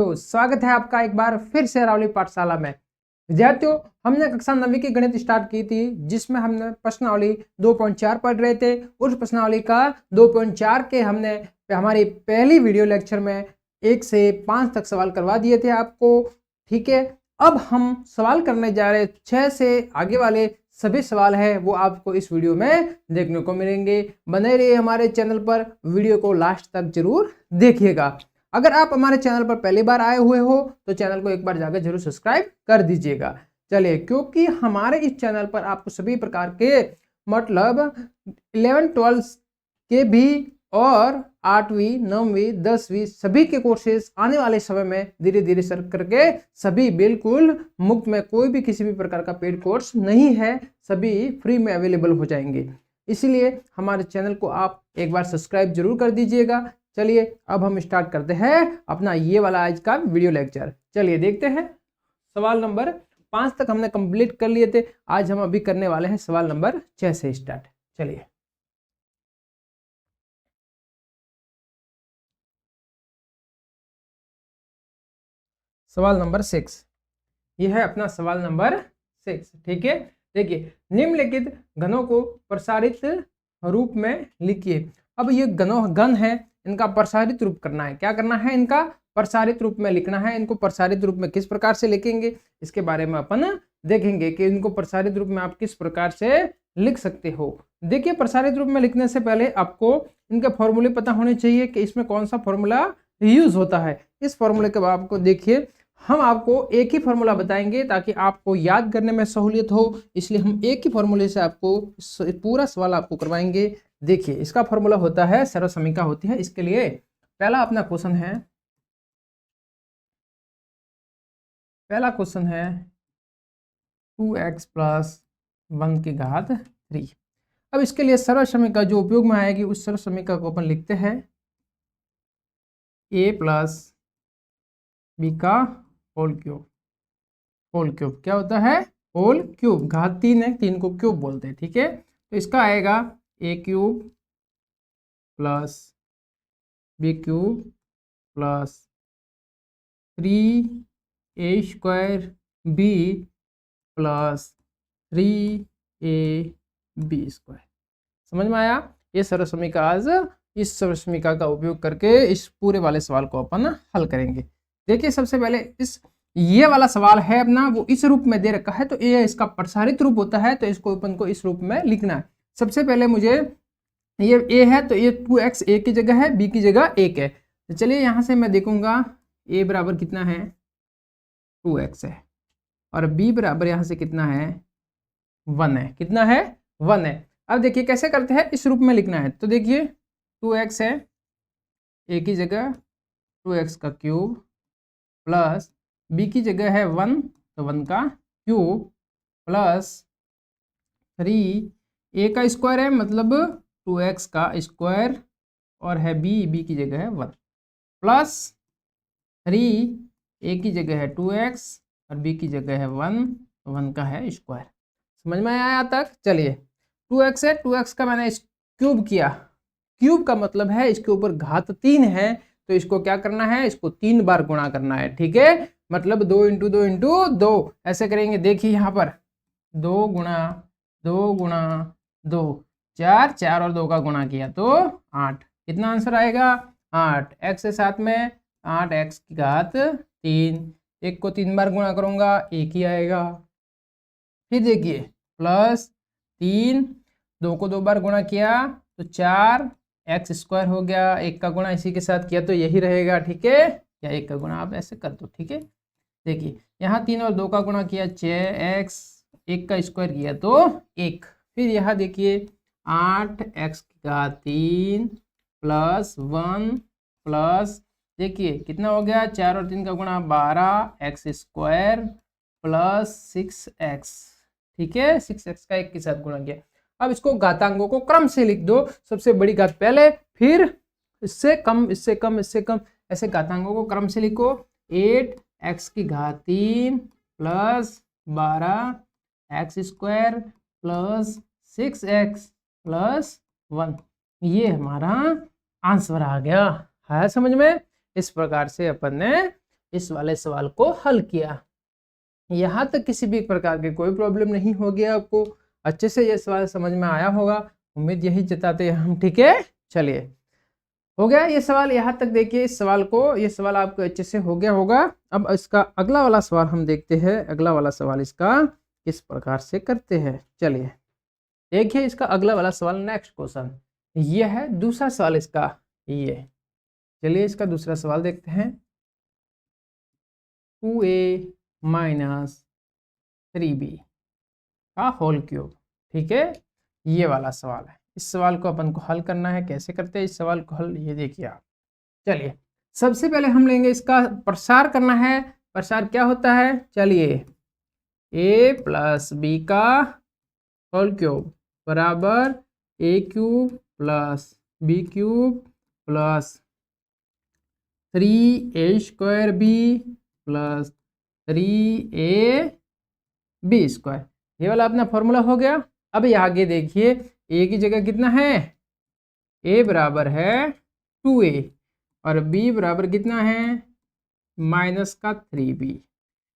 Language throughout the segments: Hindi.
तो स्वागत है आपका एक बार फिर से अरावली पाठशाला में। विद्यार्थियों, हमने कक्षा 9वीं की गणित स्टार्ट की थी, जिसमें हमने प्रश्नावली 2.4 पढ़ रहे थे। उस प्रश्नावली का 2.4 के हमने हमारी पहली वीडियो लेक्चर में 1 से 5 तक सवाल करवा दिए थे आपको। ठीक है, अब हम सवाल करने जा रहे हैं 6 से आगे वाले सभी सवाल है वो आपको इस वीडियो में देखने को मिलेंगे। बने रहिए हमारे चैनल पर, वीडियो को लास्ट तक जरूर देखिएगा। अगर आप हमारे चैनल पर पहली बार आए हुए हो तो चैनल को एक बार जाकर जरूर सब्सक्राइब कर दीजिएगा। चलिए, क्योंकि हमारे इस चैनल पर आपको सभी प्रकार के मतलब 11-12 के भी और 8वीं 9वीं 10वीं सभी के कोर्सेज आने वाले समय में धीरे धीरे सर करके सभी बिल्कुल मुफ्त में, कोई भी किसी भी प्रकार का पेड कोर्स नहीं है, सभी फ्री में अवेलेबल हो जाएंगे। इसलिए हमारे चैनल को आप एक बार सब्सक्राइब जरूर कर दीजिएगा। चलिए, अब हम स्टार्ट करते हैं अपना ये वाला आज का वीडियो लेक्चर। चलिए देखते हैं। सवाल नंबर 5 तक हमने कंप्लीट कर लिए थे, आज हम अभी करने वाले हैं सवाल नंबर 6 से स्टार्ट। चलिए, सवाल नंबर 6, यह है अपना सवाल नंबर 6। ठीक है, देखिए, निम्नलिखित घनों को प्रसारित रूप में लिखिए। अब ये घन है, इनका प्रसारित रूप करना है। क्या करना है? इनका प्रसारित रूप में लिखना है। इनको प्रसारित रूप में किस प्रकार से लिखेंगे इसके बारे में अपन देखेंगे कि इनको प्रसारित रूप में आप किस प्रकार से लिख सकते हो। देखिए, प्रसारित रूप में लिखने से पहले आपको इनके फॉर्मूले पता होने चाहिए कि इसमें कौन सा फॉर्मूला यूज होता है। इस फॉर्मूले के बाद आपको देखिए, हम आपको एक ही फॉर्मूला बताएंगे ताकि आपको याद करने में सहूलियत हो, इसलिए हम एक ही फॉर्मूले से आपको पूरा सवाल आपको करवाएंगे। देखिए, इसका फॉर्मूला होता है, सर्वसमीका होती है। इसके लिए पहला अपना क्वेश्चन है, पहला क्वेश्चन है 2x + 1 की घात 3। अब इसके लिए सर्वसमीका जो उपयोग में आएगी उस सर्वसमीका को अपन लिखते हैं a + b का होल क्यूब। होल क्यूब क्या होता है? Whole cube. घात 3 है, 3 को क्यूब बोलते हैं। ठीक है, तो इसका आएगा a³ + b³ + 3a² b + 3ab²। समझ में आया? ये सर्वसमीका, आज इस सर्वसमीका का उपयोग करके इस पूरे वाले सवाल को अपन हल करेंगे। देखिए, सबसे पहले ये वाला सवाल है अपना, वो इस रूप में दे रखा है, तो ये इसका प्रसारित रूप होता है, तो इसको अपन को इस रूप में लिखना है। सबसे पहले मुझे ये a है, तो ये 2x a की जगह है, b की जगह 1 है। तो चलिए, यहां से मैं देखूंगा a बराबर कितना है? 2x है, और b बराबर यहां से कितना है? 1 है। कितना है? 1 है। अब देखिए कैसे करते हैं, इस रूप में लिखना है। तो देखिए, 2x है, a की जगह 2x का क्यूब प्लस b की जगह है 1, तो 1 का क्यूब प्लस 3 a का स्क्वायर है, मतलब 2x का स्क्वायर, और है b की जगह है 1, प्लस 3 a की जगह है 2x और b की जगह है 1, तो 1 का है स्क्वायर। समझ में आया तक? चलिए, 2x है, 2x का मैंने क्यूब किया। क्यूब का मतलब है इसके ऊपर घात 3 है, तो इसको क्या करना है? इसको 3 बार गुणा करना है। ठीक है, मतलब 2 × 2 × 2 ऐसे करेंगे। देखिए यहाँ पर 2 × 2 × 2 4, 4 और 2 का गुणा किया तो 8। कितना आंसर आएगा? 8। x के साथ में 8x की घात 3, 1 को 3 बार गुणा करूंगा 1 ही आएगा। फिर देखिए, प्लस 3, 2 को 2 बार गुणा किया तो 4x² हो गया, 1 का गुणा इसी के साथ किया तो यही रहेगा। ठीक है, या 1 का गुणा आप ऐसे कर दो। ठीक है, देखिए यहाँ 3 और 2 का गुणा किया 6x, 1 का स्क्वायर किया तो 1। फिर यहाँ देखिए 8x की घात 3 प्लस 1 प्लस, देखिए कितना हो गया? 4 और 3 का गुणा 12x² प्लस 6x। ठीक है, 6x का 1 के साथ गुणा किया। अब इसको घातांकों को क्रम से लिख दो, सबसे बड़ी घात पहले, फिर इससे कम, इससे कम, इससे कम, ऐसे घातांकों को क्रम से लिखो। 8x की घात 3 plus 12x² plus 6x plus 1, ये हमारा आंसर आ गया है। समझ में? इस प्रकार से अपन ने इस वाले सवाल को हल किया। यहाँ तक किसी भी प्रकार के कोई प्रॉब्लम नहीं हो गया आपको, अच्छे से ये सवाल समझ में आया होगा, उम्मीद यही जताते हैं हम। ठीक है, चलिए हो गया ये सवाल यहाँ तक। देखिए इस सवाल को, ये सवाल आपको अच्छे से हो गया होगा। अब इसका अगला वाला सवाल हम देखते हैं, अगला वाला सवाल इसका किस प्रकार से करते हैं। चलिए देखिए इसका अगला वाला सवाल, नेक्स्ट क्वेश्चन ये है, दूसरा सवाल इसका ये। चलिए इसका दूसरा सवाल देखते हैं। 2a माइनस 3b का होल क्यूब। ठीक है, ये वाला सवाल है। इस सवाल को अपन को हल करना है। कैसे करते हैं इस सवाल को हल, ये देखिए आप। चलिए सबसे पहले हम लेंगे, इसका प्रसार करना है। प्रसार क्या होता है, चलिए a प्लस बी का होल क्यूब बराबर a cube plus b cube plus 3a² b plus 3ab²। ये वाला अपना फॉर्मूला हो गया। अब ये आगे देखिए, a की जगह कितना है, a बराबर है 2a और b बराबर कितना है माइनस का 3b।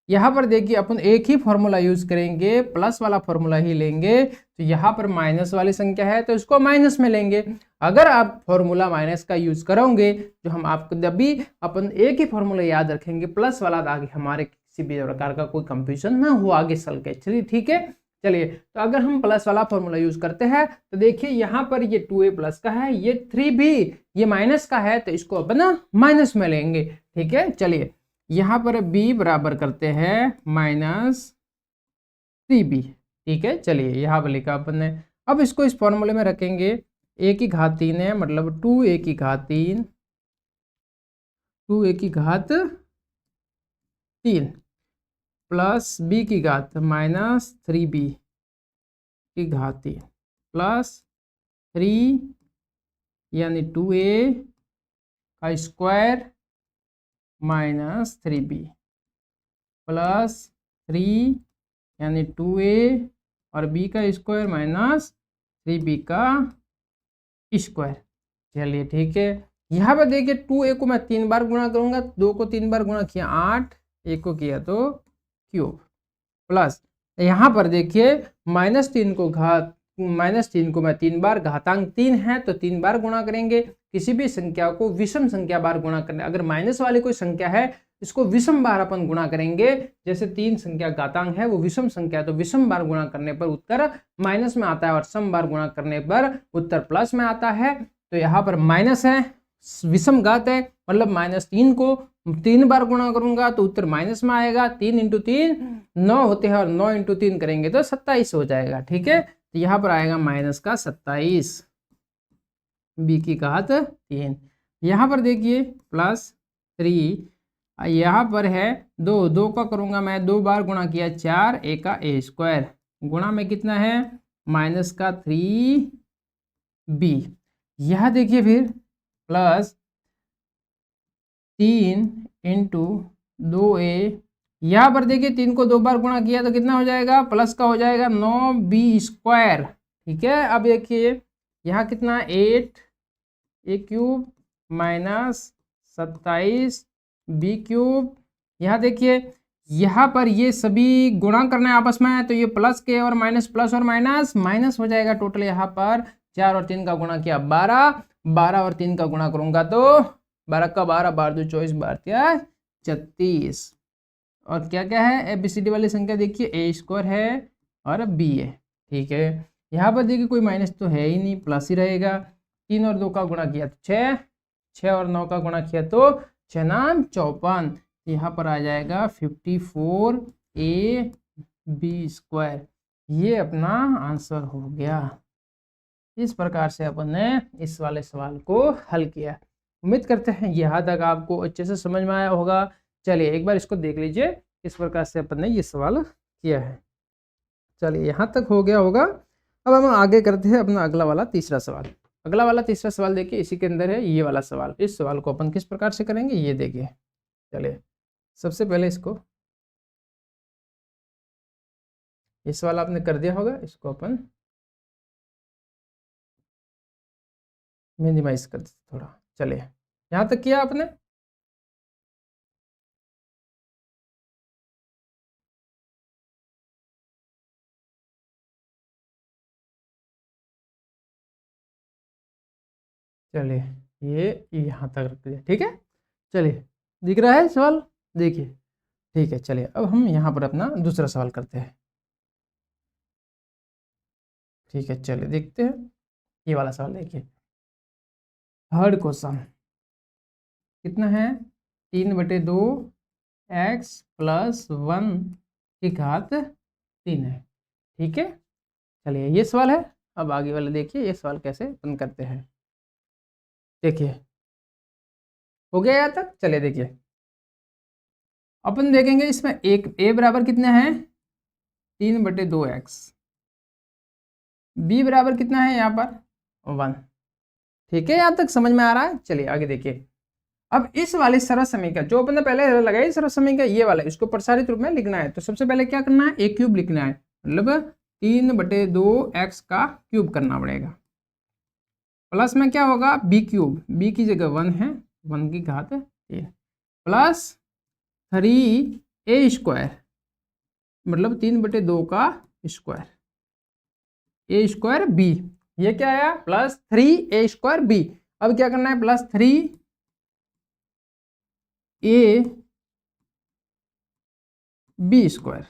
यहाँ पर देखिए अपन एक ही फॉर्मूला यूज करेंगे, प्लस वाला फॉर्मूला ही लेंगे। तो यहाँ पर माइनस वाली संख्या है तो इसको माइनस में लेंगे। अगर आप फॉर्मूला माइनस का यूज करोगे, जो हम आपको जब भी अपन एक ही फॉर्मूला याद रखेंगे प्लस वाला, ताकि हमारे किसी भी प्रकार का कोई कंफ्यूजन ना हो आगे चल के। चलिए ठीक है, चलिए तो अगर हम प्लस वाला फॉर्मूला यूज करते हैं तो देखिए यहाँ पर ये 2a प्लस का है, ये 3b ये माइनस का है, तो इसको अपन माइनस में लेंगे। ठीक है, चलिए यहाँ पर b बराबर करते हैं माइनस 3b। ठीक है, चलिए यहाँ पर लिखा अपन ने। अब इसको इस फॉर्मूले में रखेंगे, a की घात 3 है, मतलब 2a की घात 3, 2a की घात 3 प्लस b की घात माइनस 3b की घात 3 प्लस 3 यानी 2a का स्क्वायर माइनस 3b प्लस 3 यानी 2a और b का स्क्वायर माइनस 3b का स्क्वायर। चलिए ठीक है, यहाँ पर देखिए 2a को मैं 3 बार गुणा करूंगा, 2 को 3 बार गुणा किया 8, 1 को किया तो क्यूब, प्लस यहाँ पर देखिए -3 को घात, -3 को मैं 3 बार, घातांक 3 है तो 3 बार गुणा करेंगे। किसी भी संख्या को विषम संख्या बार गुणा करने, अगर माइनस वाली कोई संख्या है इसको विषम बार अपन गुणा करेंगे। जैसे 3 संख्या घातांक है वो विषम संख्या, तो विषम बार गुणा करने पर उत्तर माइनस में आता है और सम बार गुणा करने पर उत्तर प्लस में आता है। तो यहाँ पर माइनस है, विषम घात है, मतलब -3 को 3 बार गुणा करूंगा तो उत्तर माइनस में आएगा। 3 × 3 9 होते हैं और 9 × 3 करेंगे तो 27 हो जाएगा। ठीक है, तो यहाँ पर आएगा माइनस का 27 b की घात 3। यहाँ पर देखिए प्लस 3, यहाँ पर है 2, 2 का करूंगा मैं 2 बार गुणा किया 4, a का a² गुणा में कितना है माइनस का 3b। यह देखिए फिर प्लस 3 × 2a, यहाँ पर देखिए 3 को 2 बार गुणा किया तो कितना हो जाएगा, प्लस का हो जाएगा 9b²। ठीक है, अब देखिए यहाँ कितना 8a³ माइनस 27b³। यहाँ देखिए यहाँ पर ये सभी गुणा करना है आपस में, तो ये प्लस के और माइनस, प्लस और माइनस माइनस हो जाएगा। टोटल यहाँ पर 4 और 3 का गुणा किया 12, 12 और 3 का गुणा करूंगा तो 12 का 12, 12 2 24, 12 36। और क्या क्या है ABCD वाली संख्या देखिए a² है और b है। ठीक है, यहाँ पर देखिए कोई माइनस तो है ही नहीं, प्लस ही रहेगा। 3 और 2 का गुणा किया तो 6, 6 और 9 का गुणा किया तो 6 नाम 54। यहाँ पर आ जाएगा 54ab²। ये अपना आंसर हो गया। इस प्रकार से अपन ने इस वाले सवाल को हल किया। उम्मीद करते हैं यहाँ तक आपको अच्छे से समझ में आया होगा। चलिए एक बार इसको देख लीजिए, इस प्रकार से अपन ने ये सवाल किया है। चलिए यहाँ तक हो गया होगा। अब हम आगे करते हैं अपना अगला वाला तीसरा सवाल। अगला वाला तीसरा सवाल देखिए, इसी के अंदर है ये वाला सवाल। इस सवाल को अपन किस प्रकार से करेंगे ये देखिए। चलिए सबसे पहले इसको, ये सवाल आपने कर दिया होगा, इसको अपन मिनिमाइज कर देते थोड़ा। चलिए यहाँ तक किया आपने। चलिए ये यहाँ तक रख दिया, ठीक है। चलिए दिख रहा है सवाल, देखिए ठीक है। चलिए अब हम यहाँ पर अपना दूसरा सवाल करते हैं, ठीक है। चलिए देखते हैं ये वाला सवाल, देखिए थर्ड क्वेश्चन कितना है, 3/2 x + 1 की घात 3 है, ठीक है। चलिए ये सवाल है। अब आगे वाले देखिए ये सवाल कैसे बंद करते हैं, देखिए हो गया यहाँ तक। चलिए देखिए अपन देखेंगे इसमें एक a बराबर कितना है 3/2x, b बराबर कितना है यहाँ पर 1, ठीक है। यहाँ तक समझ में आ रहा है। चलिए आगे देखिए, अब इस वाले सरल समीकरण जो अपन ने पहले लगाई सरल समीकरण ये वाला, इसको प्रसारित रूप में लिखना है। तो सबसे पहले क्या करना है, a क्यूब लिखना है, मतलब 3/2x का क्यूब करना पड़ेगा। प्लस में क्या होगा b क्यूब, b की जगह 1 है, 1 की घात 3 प्लस 3a² मतलब 3/2 का स्क्वायर, a² b, ये क्या आया प्लस 3a² b। अब क्या करना है प्लस 3a b²,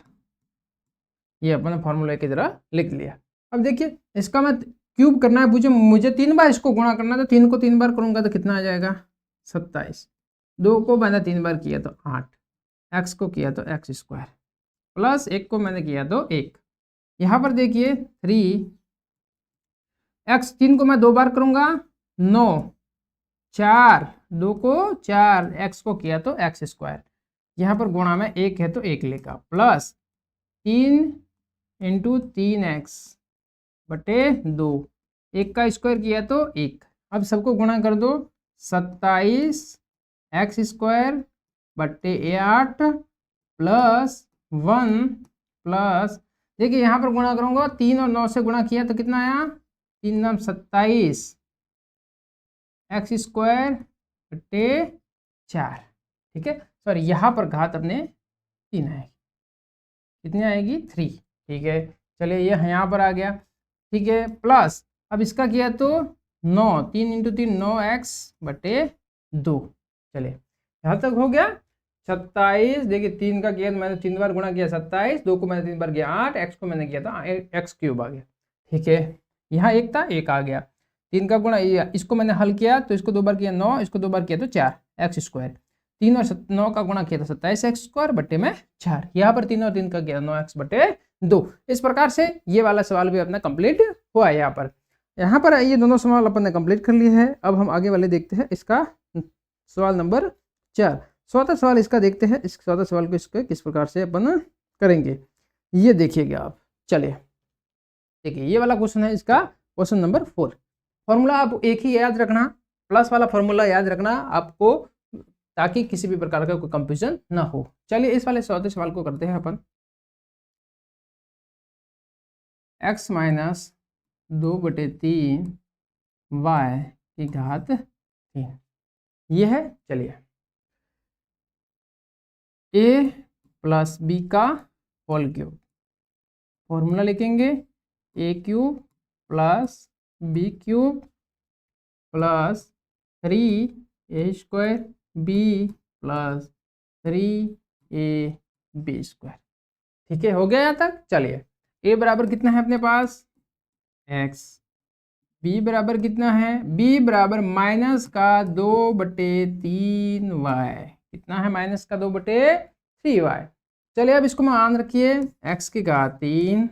ये अपने फॉर्मूले की तरह लिख लिया। अब देखिए इसका मैं क्यूब करना है, मुझे 3 बार इसको गुणा करना है, तो 3 को 3 बार करूंगा तो कितना आ जाएगा 27, 2 को मैंने 3 बार किया तो 8, x को किया तो x² प्लस 1 को मैंने किया तो 1। यहाँ पर देखिए 3x, 3 को मैं 2 बार करूंगा 9, 4, 2 को 4, x को किया तो x², यहाँ पर गुणा में 1 है तो 1 लेगा, प्लस 3 × 3x बटे 2, 1 का स्क्वायर किया तो 1। अब सबको गुणा कर दो, 27x² बटे 8 प्लस 1 प्लस, देखिए यहाँ पर गुणा करूंगा 3 और 9 से गुणा किया तो कितना आया 3 9 27 x² बटे 4, ठीक है। सॉरी यहाँ पर घात अपने 3 आएगी, कितनी आएगी 3, ठीक है। चलिए ये यहाँ पर आ गया, ठीक है। प्लस अब इसका किया तो 9, 3 × 3 9x बटे 2, चलिए यहाँ तक हो गया 27। देखिए 3 का किया तो मैंने 3 बार गुणा किया 27, 2 को मैंने 3 बार किया 8, x को मैंने किया था x³ आ गया, ठीक है। यहाँ 1 था 1 आ गया, 3 का गुणा, इसको मैंने हल किया तो इसको 2 बार किया 9, इसको 2 बार किया तो 4 x², 3 और 9 का गुणा किया तो 27x² बटे में 4, यहाँ पर 3 और 3 का किया 9x बटे 2। इस प्रकार से ये वाला सवाल भी अपना कंप्लीट हुआ है। यहाँ पर ये दोनों सवाल अपन ने कंप्लीट कर लिए हैं। अब हम आगे वाले देखते हैं, इसका सवाल नंबर 4, चौथा सवाल इसका देखते हैं। इस चौथा सवाल को इसके किस प्रकार से अपन करेंगे ये देखिएगा आप। चलिए देखिए ये वाला क्वेश्चन है, इसका क्वेश्चन नंबर 4। फॉर्मूला आप एक ही याद रखना, प्लस वाला फॉर्मूला याद रखना आपको, ताकि किसी भी प्रकार का कोई कंफ्यूजन ना हो। चलिए इस वाले चौथे सवाल को करते हैं अपन। x - 2/3 y की घात 3 ये है। चलिए a + b का होल क्यूब, फॉर्मूला लिखेंगे a³ + b³ plus 3a² b plus 3ab², ठीक है। हो गया यहाँ तक। चलिए a बराबर कितना है अपने पास x, b बराबर कितना है, b बराबर -2/3y, कितना है -2/3y। चलिए अब इसको मान रखिए, x की घात 3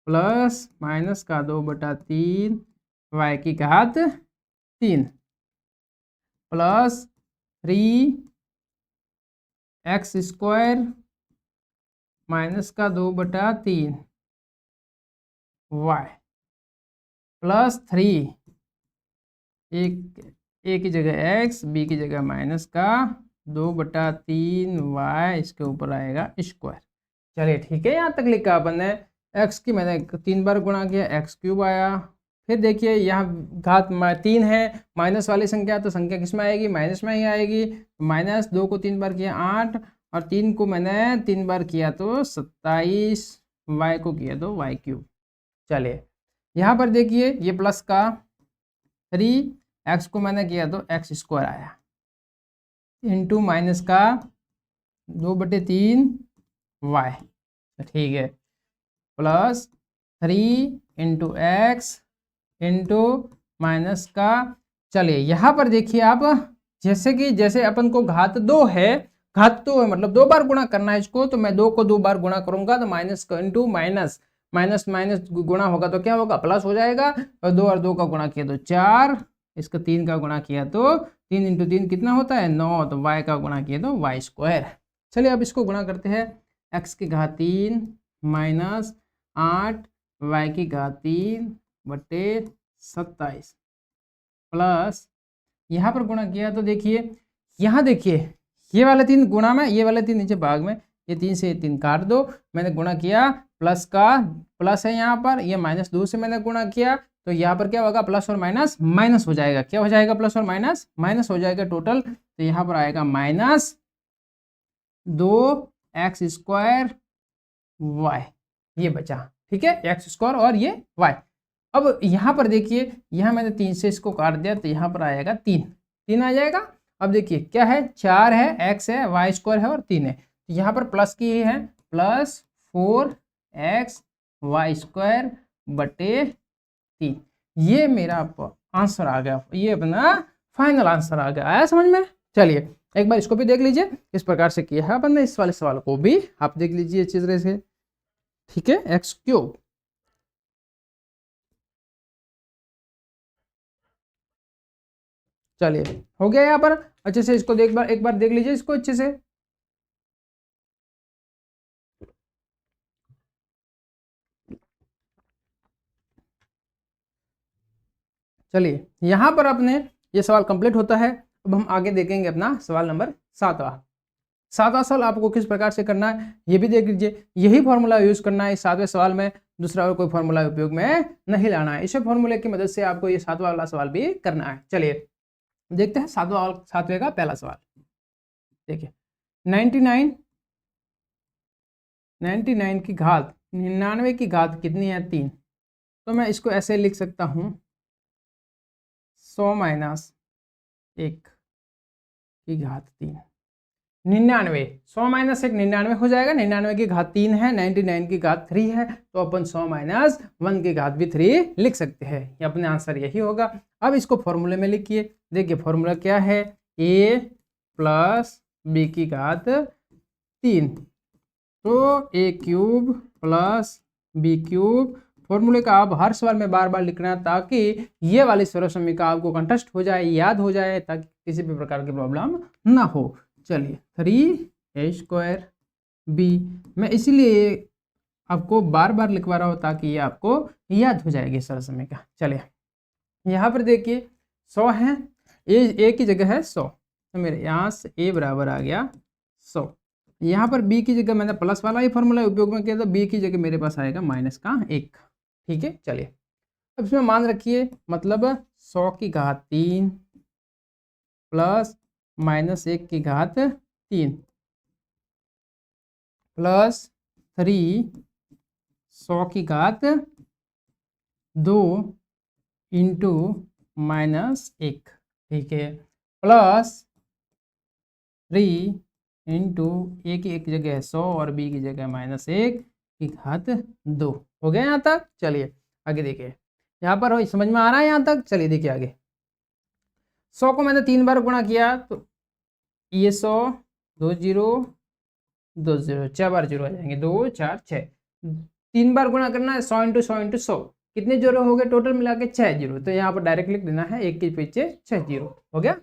प्लस -2/3 y की घात 3 plus 3x² -2/3 y plus 3, a की जगह x, b की जगह -2/3 y, इसके ऊपर आएगा स्क्वायर। चलिए ठीक है, यहाँ तक लिखा अपन ने। x की मैंने 3 बार गुणा किया, x³ आया। फिर देखिए यहाँ घात 3 है, माइनस वाली संख्या, तो संख्या किस में आएगी माइनस में ही आएगी। -2 को 3 बार किया 8, और 3 को मैंने 3 बार किया तो 27, y को किया तो y³। चलिए यहाँ पर देखिए ये प्लस का 3x को मैंने किया तो एक्स स्क्वायर आया, इंटू माइनस का 2/3 y, ठीक है, plus 3 into x into minus का, चलिए यहाँ पर देखिए आप, जैसे अपन को घात 2 है, मतलब 2 बार गुणा करना है इसको, तो मैं 2 को 2 बार गुणा करूंगा तो माइनस का इंटू माइनस, माइनस गुणा होगा तो क्या होगा, प्लस हो जाएगा, और 2 और 2 का गुणा किया तो 4, इसका 3 का गुणा किया तो 3 इंटू 3 कितना होता है 9, तो y का गुणा किया तो y स्क्वायर। चलिए अब इसको गुणा करते हैं, x की घात 3 माइनस 8 y की घात 3/27 प्लस यहाँ पर गुणा किया तो देखिए, यहाँ देखिए ये वाले 3 गुणा में, ये वाले 3 नीचे भाग में, ये 3 से 3 काट दो, मैंने गुणा किया, प्लस का प्लस है यहाँ पर, ये -2 से मैंने गुणा किया, तो यहाँ पर क्या होगा, प्लस और माइनस माइनस हो जाएगा, क्या हो जाएगा, प्लस और माइनस माइनस हो जाएगा टोटल, तो यहाँ पर आएगा -2x² y, ये बचा, ठीक है, x² और ये y। अब यहाँ पर देखिए, यहाँ मैंने 3 से इसको काट दिया तो यहाँ पर आएगा 3 आ जाएगा। अब देखिए क्या है, 4 है, x है, y² है और 3 है, तो यहाँ पर प्लस की है, प्लस 4x y²/3, ये मेरा आंसर आ गया, ये अपना फाइनल आंसर आ गया। आया समझ में? चलिए एक बार इसको भी देख लीजिए, इस प्रकार से किया है अपन ने, इस वाले सवाल को भी आप देख लीजिए अच्छी तरह से, ठीक है, x³। चलिए हो गया यहाँ पर अच्छे से, इसको एक बार देख लीजिए इसको अच्छे से। चलिए यहाँ पर अपने ये सवाल कंप्लीट होता है। अब हम आगे देखेंगे अपना सवाल नंबर 7वां सवाल आपको किस प्रकार से करना है ये भी देख लीजिए। यही फॉर्मूला यूज करना है 7वें सवाल में, दूसरा और कोई फॉर्मूला उपयोग में नहीं लाना है। इसी फॉर्मूले की मदद से आपको ये 7वां वाला सवाल भी करना है। चलिए देखते हैं 7वें का पहला सवाल। देखिए 99 की घात 99 की घात कितनी है, 3। तो मैं इसको ऐसे लिख सकता हूँ 100 - 1 की घात 3। 99, 100 - 1 99 हो जाएगा। 99 की घात 3 है, 99 की घात 3 है, तो अपन 100 - 1 की घात भी 3 लिख सकते हैं। ये अपने आंसर यही होगा। अब इसको फॉर्मूले में लिखिए। देखिए फॉर्मूला क्या है, a + b की घात 3, तो a³ + b³ फॉर्मूले का आप हर सवाल में बार बार लिखना है, ताकि ये वाली सर्वसमीका आपको कंटेस्ट हो जाए, याद हो जाए, ताकि किसी भी प्रकार की प्रॉब्लम ना हो। चलिए 3a²b, मैं इसीलिए आपको बार बार लिखवा रहा हूँ ताकि ये आपको याद हो जाएगी सर्वसमीका। चलिए यहाँ पर देखिए 100 है, ए की जगह है 100, तो मेरे यहाँ से a बराबर आ गया 100। यहाँ पर b की जगह मैंने प्लस वाला ही फॉर्मूला उपयोग में किया, तो b की जगह मेरे पास आएगा -1। ठीक है, चलिए अब इसमें मान रखिए, मतलब 100 की घात 3 प्लस -1 की घात 3 प्लस 3 100 की घात 2 इंटू -1, ठीक है, प्लस 3 इंटू a की एक जगह 100 और b की जगह -1 की घात 2। हो गया यहाँ तक? चलिए आगे देखिए, यहाँ पर हो समझ में आ रहा है यहाँ तक? चलिए देखिए आगे, 100 को मैंने 3 बार गुणा किया, तो ये 100 2 0 2 0, 4 बार 0 आ जाएंगे, 2 4 6, 3 बार गुणा करना है। 100 × 100 × 100 कितने जीरो हो गए टोटल मिला के? 6 जीरो। तो यहाँ पर डायरेक्ट लिख देना है, 1 के पीछे 6 जीरो। हो गया।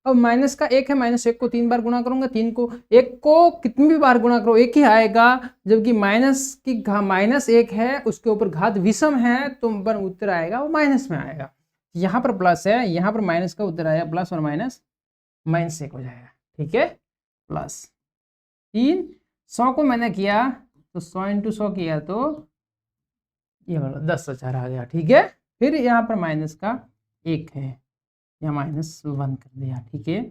अब माइनस का 1 है, -1 को 3 बार गुणा करूंगा, 3 को 1 को कितनी भी बार गुणा करो 1 ही आएगा, जबकि -1 है, उसके ऊपर घात विषम है, तो उत्तर आएगा वो माइनस में आएगा। यहाँ पर प्लस है, यहाँ पर माइनस का उत्तर आया, प्लस और माइनस -1 हो जाएगा। ठीक है, प्लस 3 100 को मैंने किया तो 100 × 100 किया तो ये वाला 10,000 आ गया। ठीक है, फिर यहाँ पर माइनस का 1 है, यहाँ -1 कर दिया। ठीक है,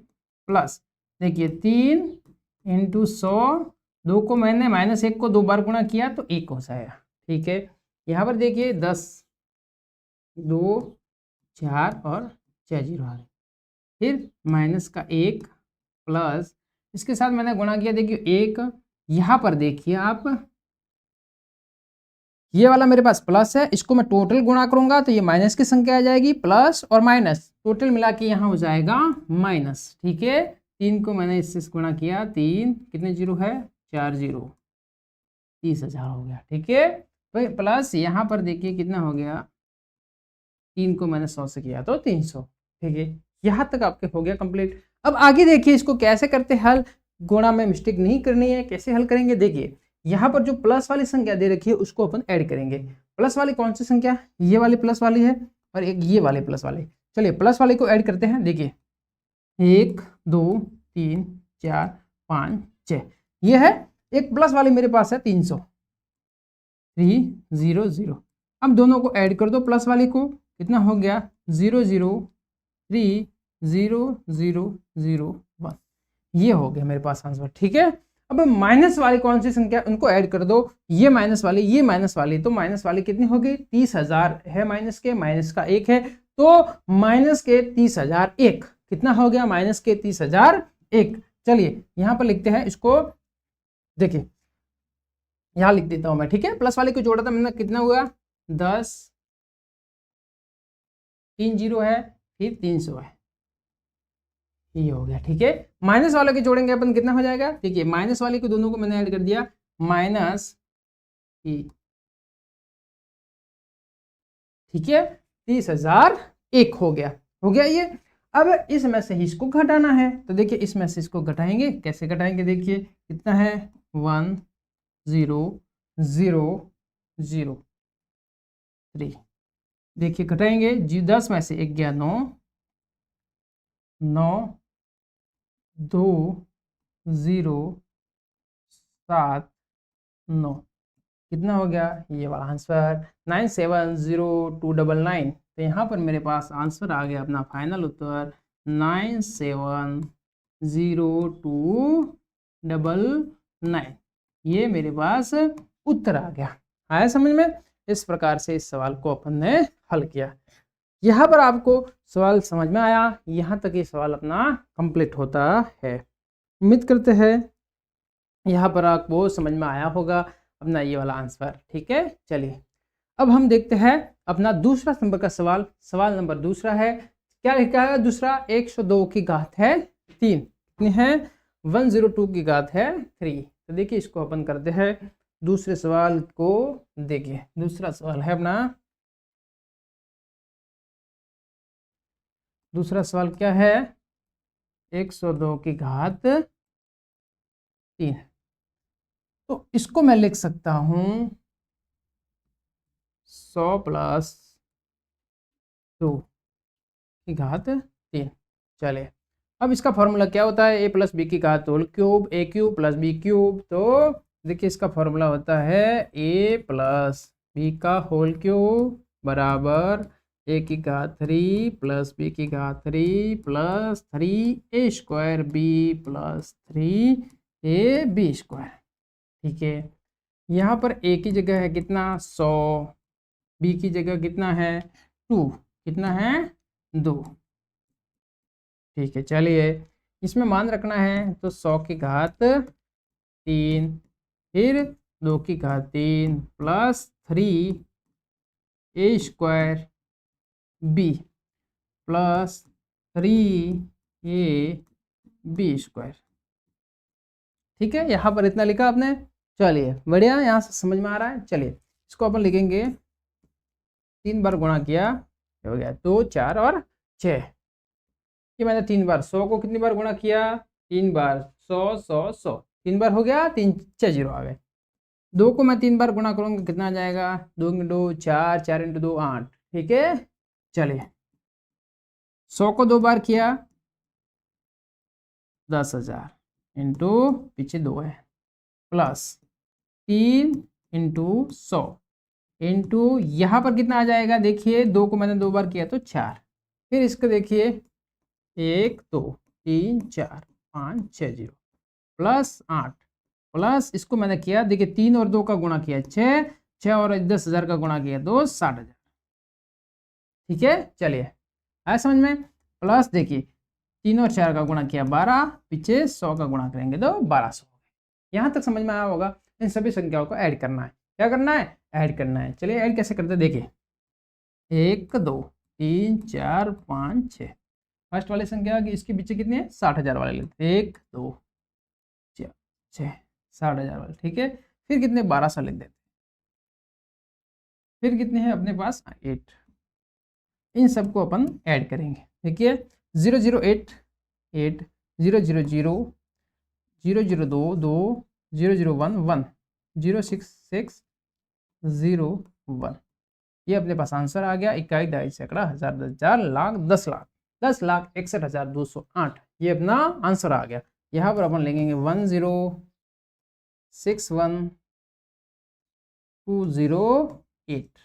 प्लस देखिए 3 × 100, 2 को मैंने -1 को 2 बार गुणा किया तो 1 हो जाएगा। ठीक है, यहाँ पर देखिए 10 2 4 और 6 जीरो आ गए। फिर माइनस का 1 प्लस इसके साथ मैंने गुणा किया, देखिए 1, यहाँ पर देखिए आप ये वाला मेरे पास प्लस है, इसको मैं टोटल गुणा करूंगा तो ये माइनस की संख्या आ जाएगी, प्लस और माइनस टोटल मिला के यहाँ हो जाएगा माइनस। ठीक है, 3 को मैंने इससे गुणा किया, 3 कितने जीरो है, 4 जीरो, 30,000 हो गया। ठीक है भाई, प्लस यहाँ पर देखिए कितना हो गया, 3 को मैंने 100 से किया तो 300। ठीक है, यहाँ तक आपके हो गया कंप्लीट। अब आगे देखिए इसको कैसे करते हल, गुणा में मिस्टेक नहीं करनी है, कैसे हल करेंगे देखिए। यहाँ पर जो प्लस वाली संख्या दे रखी है उसको अपन ऐड करेंगे। प्लस वाली कौन सी संख्या, ये वाली प्लस वाली है और एक ये वाली प्लस वाली। चलिए प्लस वाली को ऐड करते हैं, देखिए 1 2 3 4 5 6, ये है एक प्लस वाली मेरे पास है 300, 300। अब दोनों को ऐड कर दो, प्लस वाली को कितना हो गया 0 0 3 0 0 0 1, ये हो गया मेरे पास आंसर। ठीक है, अब माइनस वाली कौन सी संख्या, उनको ऐड कर दो, ये माइनस वाली ये माइनस वाली, तो माइनस वाली कितनी होगी 30,000 है, माइनस के माइनस का 1 है तो माइनस के 30,001 कितना हो गया, माइनस के 30,001। चलिए यहाँ पर लिखते हैं इसको, देखिए यहाँ लिख देता हूं मैं। ठीक है, प्लस वाले को जोड़ा था मैंने, कितना हुआ 10, 3 जीरो है, फिर 300 है, ये हो गया। ठीक है, माइनस वाले के जोड़ेंगे अपन, कितना हो जाएगा, देखिए माइनस वाले को दोनों को मैंने ऐड कर दिया, माइनस ई, ठीक है 30,001 हो गया ये। अब इसमें से ही इसको घटाना है, तो देखिए इसमें से इसको घटाएंगे, कैसे घटाएंगे, देखिए कितना है 1 0 0 0 3, देखिए घटाएंगे 10 में से 1 गया 9 9 2 0 7 9, कितना हो गया ये वाला आंसर 970299। तो यहाँ पर मेरे पास आंसर आ गया अपना फाइनल उत्तर 970299, ये मेरे पास उत्तर आ गया। आया समझ में, इस प्रकार से इस सवाल को अपन ने हल किया। यहाँ पर आपको सवाल समझ में आया, यहाँ तक ये सवाल अपना कंप्लीट होता है। उम्मीद करते हैं यहाँ पर आपको समझ में आया होगा अपना ये वाला आंसर। ठीक है, चलिए अब हम देखते हैं अपना दूसरा नंबर का सवाल। सवाल नंबर दूसरा है, क्या लिखा है दूसरा, 102 की घात है 3, कितनी है 102 की घात है 3। तो देखिए इसको अपन करते हैं दूसरे सवाल को। देखिए दूसरा सवाल है अपना, दूसरा सवाल क्या है, 102 की घात 3। तो इसको मैं लिख सकता हूं 100 प्लस 2 की घात 3। चलिए अब इसका फॉर्मूला क्या होता है, a प्लस बी की घात होल क्यूब, ए क्यूब प्लस बी क्यूब। तो देखिए इसका फॉर्मूला होता है a प्लस बी का होल क्यूब बराबर a की घात 3 प्लस बी की घात 3 plus 3a square b plus 3ab square. ठीक है, यहाँ पर a की जगह है कितना 100, b की जगह कितना है 2, कितना है 2। ठीक है, चलिए इसमें मान रखना है तो 100 की घात 3 फिर 2 की घात 3 plus 3a square b plus 3ab square. ठीक है, यहाँ पर इतना लिखा आपने। चलिए बढ़िया, यहाँ से समझ में आ रहा है। चलिए इसको अपन लिखेंगे 3 बार गुणा किया, हो गया 2 4 और 6। ये मैंने 3 बार 100 को कितनी बार गुणा किया, 3 बार 100 100 100, 3 बार हो गया, 3 6 जीरो आ गए। 2 को मैं 3 बार गुणा करूँगा, कितना आ जाएगा 2 × 2 4, 4 × 2 8। ठीक है, चलिए 100 को 2 बार किया 10,000 इंटू पीछे 2 है प्लस 3 × 100 इंटू यहाँ पर कितना आ जाएगा, देखिए 2 को मैंने 2 बार किया तो 4। फिर इसको देखिए 1 2 3 4 5 6 जीरो प्लस 8 प्लस इसको मैंने किया, देखिए 3 और 2 का गुणा किया 6, 6 और 10,000 का गुणा किया तो 60,000। ठीक है, चलिए आया समझ में। प्लस देखिए 3 और 4 का गुणा किया 12, पीछे 100 का गुणा करेंगे तो 1200 हो गया। यहाँ तक समझ में आया होगा। इन सभी संख्याओं को ऐड करना है। क्या करना है? ऐड करना है। चलिए ऐड कैसे करते हैं देखिए, 1 2 3 4 5 6। फर्स्ट वाली संख्या की इसके पीछे कितने हैं? 60,000 वाले लेते हैं। 1 2 4 6 60,000 वाले, ठीक है। फिर कितने? 1200 लिख देते हैं। फिर कितने हैं अपने पास? 8। इन सबको अपन ऐड करेंगे। देखिए 008 8 000 002 2 001 1 066 01। ये अपने पास आंसर आ गया। इकाई, दहाई, सैकड़ा, हजार, 10,000, लाख, 10 लाख। 10,61,208 ये अपना आंसर आ गया। यहाँ पर अपन लिखेंगे 10,61,208।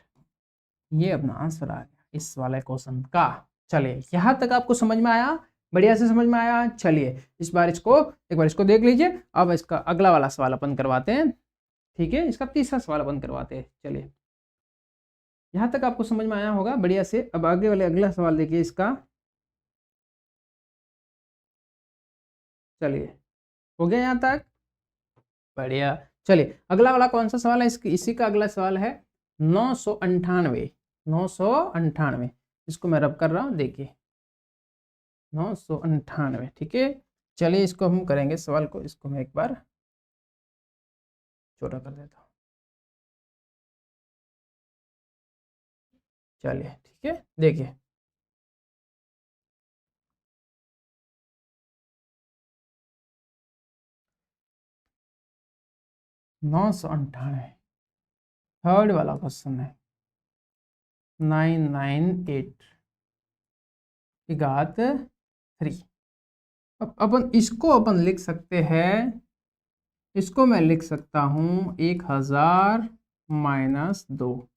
ये अपना आंसर आ गया इस वाले क्वेश्चन का। चलिए यहाँ तक आपको समझ में आया? बढ़िया से समझ में आया। चलिए इस बार इसको एक बार इसको देख लीजिए। अब इसका अगला वाला सवाल अपन करवाते हैं, ठीक है। इसका तीसरा सवाल अपन करवाते हैं। चलिए यहाँ तक आपको समझ में आया होगा बढ़िया से। अब आगे वाले अगला सवाल देखिए इसका। चलिए हो गया यहाँ तक? बढ़िया। चलिए अगला वाला कौन सा सवाल है? इसी का अगला सवाल है 998। 998 इसको मैं रब कर रहा हूँ, देखिए 998, ठीक है। चलिए इसको हम करेंगे सवाल को, इसको मैं एक बार छोटा कर देता हूँ। चलिए ठीक है, देखिए नौ सौ अंठानवे थर्ड वाला क्वेश्चन है। 998 की घात 3। अब अपन इसको अपन लिख सकते हैं, इसको मैं लिख सकता हूँ 1000 माइनस 2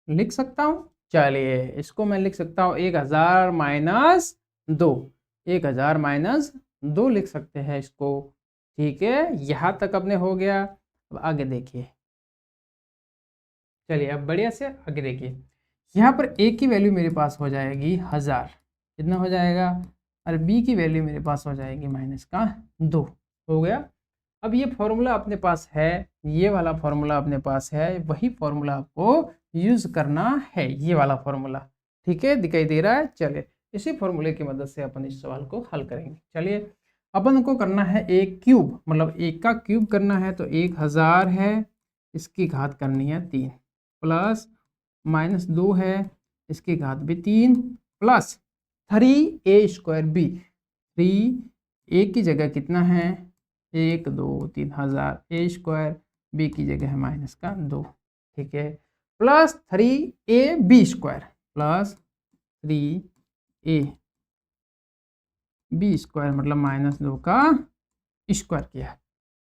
लिख सकता हूँ। चलिए इसको मैं लिख सकता हूँ 1000 माइनस 2, 1000 माइनस 2 लिख सकते हैं इसको, ठीक है। यहाँ तक अपने हो गया। अब आगे देखिए, चलिए अब बढ़िया से आगे देखिए। यहाँ पर a की वैल्यू मेरे पास हो जाएगी 1000, कितना हो जाएगा? और b की वैल्यू मेरे पास हो जाएगी माइनस का 2, हो गया। अब ये फॉर्मूला अपने पास है, ये वाला फॉर्मूला अपने पास है, वही फॉर्मूला आपको यूज करना है, ये वाला फॉर्मूला, ठीक है। दिखाई दे रहा है? चलिए इसी फॉर्मूले की मदद से अपन इस सवाल को हल करेंगे। चलिए अपन को करना है एक क्यूब, मतलब एक का क्यूब करना है तो 1000 है, इसकी घात करनी है 3, प्लस माइनस 2 है, इसकी घात भी 3, प्लस 3a²b। 3a की जगह कितना है? 1 2 3 1000, a² b की जगह है माइनस का 2, ठीक है, प्लस 3ab², प्लस 3ab² मतलब माइनस 2 का स्क्वायर किया।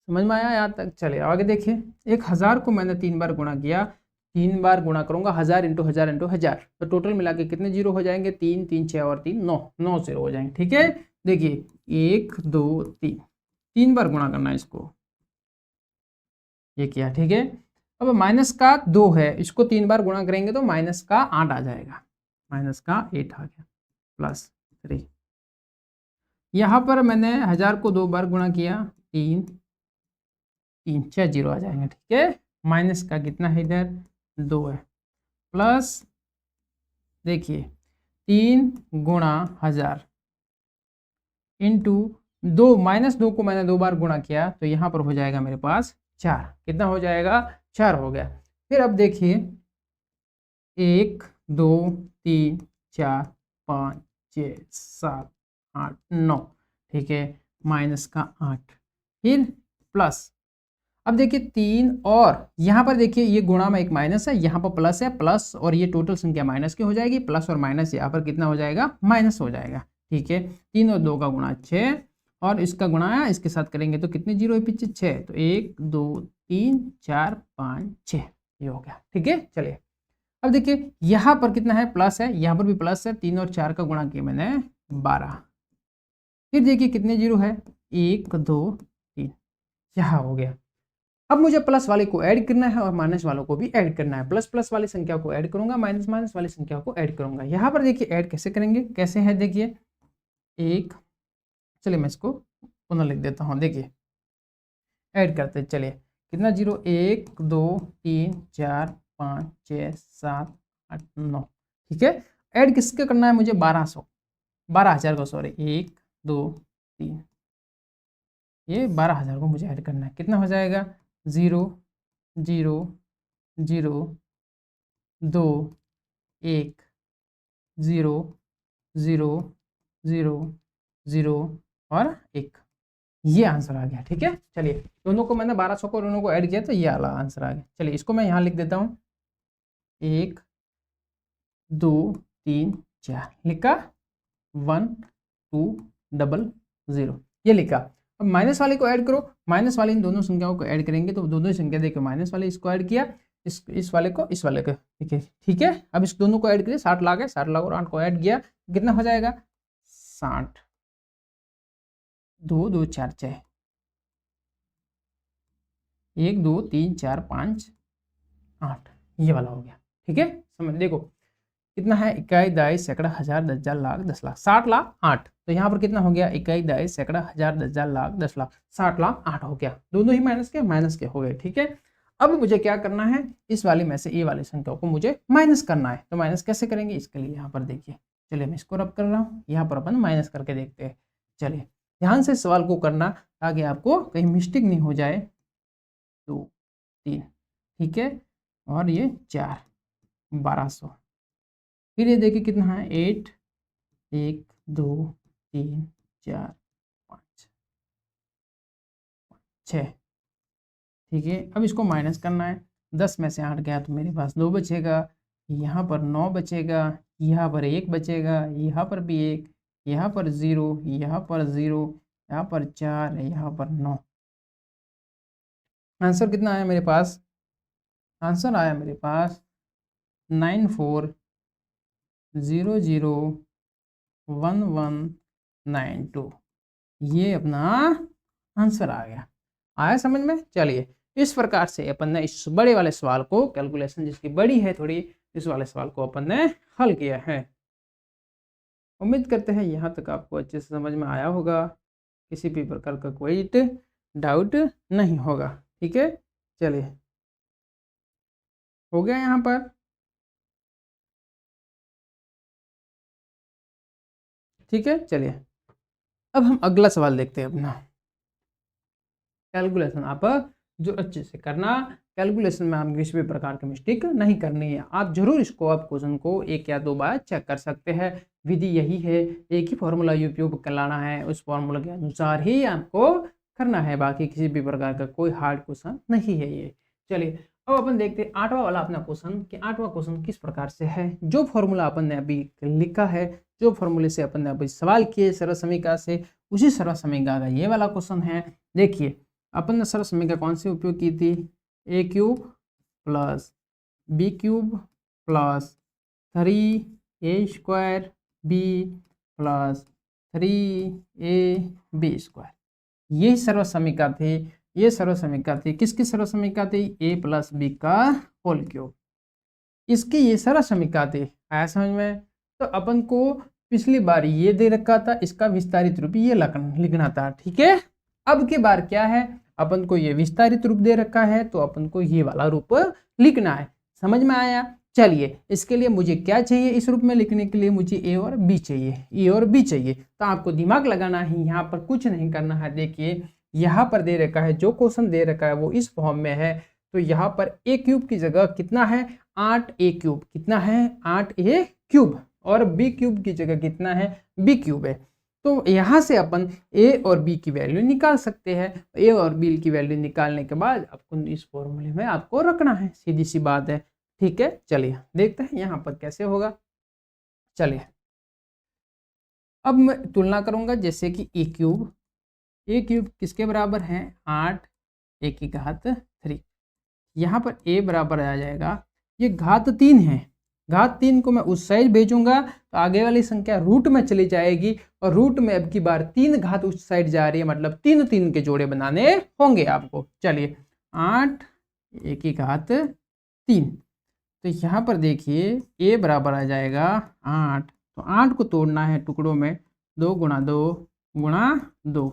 समझ में आया यहाँ तक? चलिए आगे देखिए। 1000 को मैंने 3 बार गुणा किया, 3 बार गुणा करूंगा 1000 इंटू 1000 इंटू 1000, तो टोटल मिला के कितने जीरो हो जाएंगे? 3 3 6 और 3 9, 9 जीरो हो जाएंगे, ठीक है। देखिए 1 2 3, 3 बार गुणा करना है इसको, ये किया, ठीक है। अब माइनस का 2 है, इसको 3 बार गुणा करेंगे तो माइनस का 8 आ जाएगा, माइनस का 8 आ गया, प्लस 3। यहाँ पर मैंने 1000 को 2 बार गुणा किया, 3 3 6 जीरो आ जाएंगे, ठीक है। माइनस का कितना है इधर? 2 है, प्लस देखिए 3 गुणा 1000 इंटू 2, माइनस 2 को मैंने 2 बार गुणा किया तो यहाँ पर हो जाएगा मेरे पास 4, कितना हो जाएगा? 4 हो गया। फिर अब देखिए 1 2 3 4 5 6 7 8 9, ठीक है, माइनस का 8, फिर प्लस। अब देखिए 3 और यहाँ पर देखिए ये गुणा में एक माइनस है, यहाँ पर प्लस है, प्लस और ये टोटल संख्या माइनस की हो जाएगी, प्लस और माइनस यहाँ पर कितना हो जाएगा? माइनस हो जाएगा, ठीक है। 3 और 2 का गुणा 6 और इसका गुणा इसके साथ करेंगे तो कितने जीरो है पीछे? 6, तो 1 2 3 4 5 6, ये हो गया, ठीक है। चलिए अब देखिए यहाँ पर कितना है? प्लस है, यहाँ पर भी प्लस है, 3 और 4 का गुणा किया मैंने 12, फिर देखिए कितने जीरो है? 1 2 3, यहाँ हो गया। अब मुझे प्लस वाले को ऐड करना है और माइनस वालों को भी ऐड करना है। प्लस प्लस वाली संख्या को ऐड करूंगा, माइनस माइनस वाली संख्या को ऐड करूंगा। यहाँ पर देखिए ऐड कैसे करेंगे, कैसे है देखिए, एक, चलिए मैं इसको पुनः लिख देता हूँ। देखिए ऐड करते हैं, चलिए कितना 0, 1 2 3 4 5 6 7 8 9, ठीक है। ऐड किसके करना है मुझे, 12,000 को, सॉरी 1 2 3, ये 12,000 को मुझे ऐड करना है। कितना हो जाएगा, 0 0 0 2 1 0 0 0 0 और 1, ये आंसर आ गया, ठीक है। चलिए दोनों को मैंने 1200 को दोनों को ऐड किया तो ये वाला आंसर आ गया। चलिए इसको मैं यहाँ लिख देता हूँ, 1 2 3 4 लिखा, 1 2 0 ये लिखा। अब माइनस वाले को ऐड करो, माइनस वाले इन दोनों संख्याओं को ऐड करेंगे तो दोनों ही संख्या देखो, माइनस वाले इसको ऐड किया, इस वाले को इस वाले को, ठीक है, ठीक है। अब इस दोनों को ऐड करिए, 60 लाख है, 60 लाख और 8 को ऐड किया, कितना हो जाएगा 60, 2 2 4 6, 1 2 3 4 5 8, ये वाला हो गया, ठीक है। समझ देखो कितना है, इकाई दाई सैकड़ा हजार दस हजार लाख 10 लाख, 60 लाख 8, तो यहाँ पर कितना हो गया, इकाई दाई सैकड़ा हजार दस हजार लाख 10 लाख, 60 लाख 8 हो गया। दोनों ही माइनस के हो गए, ठीक है। अब मुझे क्या करना है, इस वाले में से ये वाली संख्या को मुझे माइनस करना है। तो माइनस कैसे करेंगे, इसके लिए यहाँ पर देखिए, चलिए मैं इसको रब कर रहा हूँ, यहाँ पर अपन माइनस करके देखते हैं। चलिए ध्यान से सवाल को करना ताकि आपको कहीं मिस्टेक नहीं हो जाए। 2 3, ठीक है, और ये 4, 1200, फिर ये देखिए कितना है, 8 1 2 3 4 5 6, ठीक है। अब इसको माइनस करना है, 10 में से 8 गया तो मेरे पास 2 बचेगा, यहाँ पर 9 बचेगा, यहाँ पर 1 बचेगा, यहाँ पर भी 1, यहाँ पर 0, यहाँ पर 0, यहाँ पर 4, यहाँ पर 9। आंसर कितना आया मेरे पास, आंसर आया मेरे पास 94001192, ये अपना आंसर आ गया। आया समझ में। चलिए इस प्रकार से अपन ने इस बड़े वाले सवाल को, कैलकुलेशन जिसकी बड़ी है थोड़ी, इस वाले सवाल को अपन ने हल किया है। उम्मीद करते हैं यहाँ तक आपको अच्छे से समझ में आया होगा, किसी भी प्रकार का कोई डाउट नहीं होगा, ठीक है। चलिए हो गया यहाँ पर, ठीक है। चलिए अब हम अगला सवाल देखते हैं अपना। कैलकुलेशन आप जो अच्छे से करना, कैलकुलेशन में आप किसी भी प्रकार की मिस्टेक नहीं करनी है। आप जरूर इसको, आप क्वेश्चन को 1 या 2 बार चेक कर सकते हैं। विधि यही है, एक ही फॉर्मूला उपयोग करना है, उस फॉर्मूला के अनुसार ही आपको करना है, बाकी किसी भी प्रकार का कोई हार्ड क्वेश्चन नहीं है ये। चलिए अब अपन देखते हैं 8वां वाला अपना क्वेश्चन कि 8वां क्वेश्चन किस प्रकार से है। जो फॉर्मूला अपन ने अभी लिखा है, जो फॉर्मूले से अपन ने अभी सवाल किए सरल समीकरण से, उसी सरल समीकरण का ये वाला क्वेश्चन है। देखिए अपन ने सरल समीकरण कौन से उपयोग की थी, a cube plus b cube plus 3a square b plus 3ab square, ये सर्व समीकरण थी। ये सर्व समीकरण थी, किसकी सर्व समीकरण थी, a प्लस बी का होल क्यूब, इसकी ये सर्व समीकरण थी। आया समझ में। तो अपन को पिछली बार ये दे रखा था, इसका विस्तारित रूप ये लिखना था, ठीक है। अब की बार क्या है, अपन को ये विस्तारित रूप दे रखा है तो अपन को ये वाला रूप लिखना है। समझ में आया। चलिए इसके लिए मुझे क्या चाहिए, इस रूप में लिखने के लिए मुझे ए और बी चाहिए, ए और बी चाहिए। तो आपको दिमाग लगाना है, यहाँ पर कुछ नहीं करना है। देखिए यहाँ पर दे रखा है, जो क्वेश्चन दे रखा है वो इस फॉर्म में है, तो यहाँ पर ए क्यूब की जगह कितना है 8a क्यूब, कितना है 8a क्यूब, और बी क्यूब की जगह कितना है b क्यूब है। तो यहाँ से अपन a और b की वैल्यू निकाल सकते हैं। a और b की वैल्यू निकालने के बाद आपको इस फॉर्मूले में आपको रखना है, सीधी सी बात है, ठीक है। चलिए देखते हैं यहाँ पर कैसे होगा। चलिए अब मैं तुलना करूंगा, जैसे कि a क्यूब किसके बराबर है 8a की घात 3, यहाँ पर a बराबर आ जाएगा, ये घात 3 है, घात 3 को मैं उस साइड भेजूंगा तो आगे वाली संख्या रूट में चली जाएगी, और रूट में अब की बार 3 घात उस साइड जा रही है, मतलब 3 3 के जोड़े बनाने होंगे आपको। चलिए 8 a की घात 3। तो यहाँ पर देखिए a बराबर आ जाएगा 8, तो 8 को तोड़ना है टुकड़ों में, 2 गुणा 2 गुणा 2